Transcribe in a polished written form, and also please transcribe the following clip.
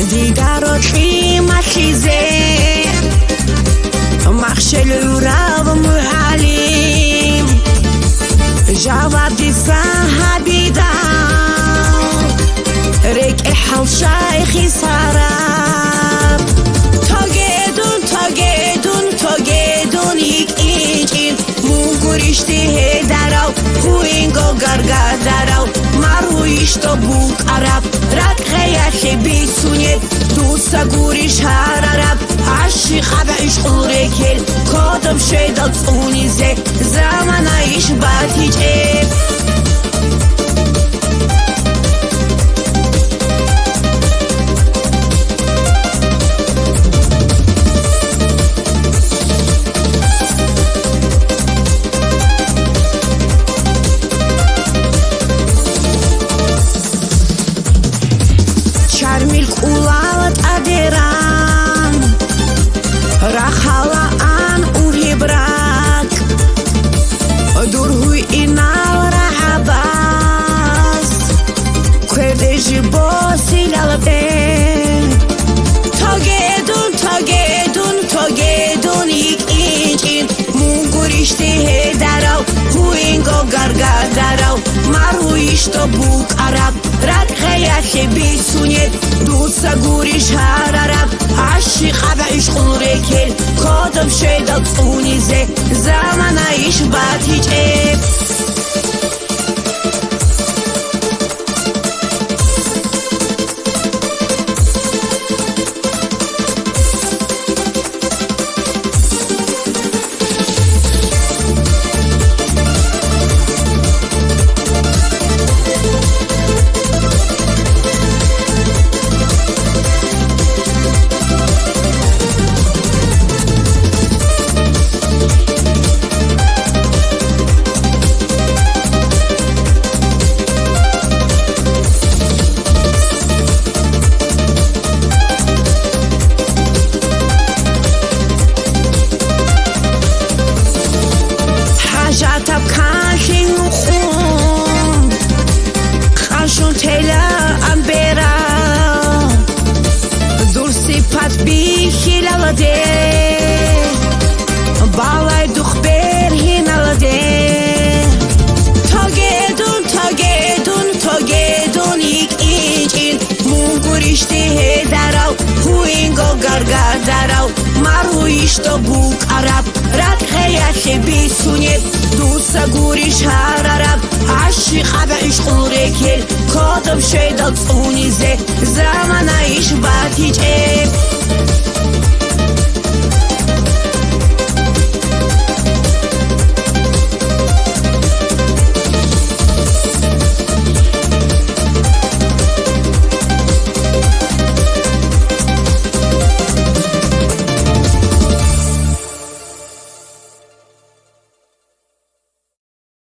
دیدارت قیمتیزه مخشل و محالیم جواب دی صحابی دا ریک احل شایخی سراب تاگیدون یک اینچین مونگوریشتی هیدارو خوینگو گرگر دارو مرویشتو بوک عرب رک غیاتی بیسونید دوستا گوریش هر عرب عشی خبعیش خوره کل کادم شیدال تونیزه زمانایش باتیجه Milk ulalat adiran Rachala an uribrak Durhui inal rahabas Kwedeji bosi lalate Togedun ik inchin Mungurishti hedarau Huingo gargadarau Marhuishto buk arab Rak غیاتی بیسونید دوستا گوریش هر عرب عشی خبعیش خوره کل کادم شیدال تونیزه زمانایش باتیجه جاتب کاشین خون خاشون تلا امبرا دور سپات بیشی لالده بالای دختر هینالده تاگیدون یک اینچین مونگوریشتی هیدارو خوینگو گرگر دارو مرویشتو بوک عرب رک غیاتی بیسونید دوستا گوریش هر عرب عشی خبعیش خوره کل کادم شیدال تونیزه زمانایش باتیجه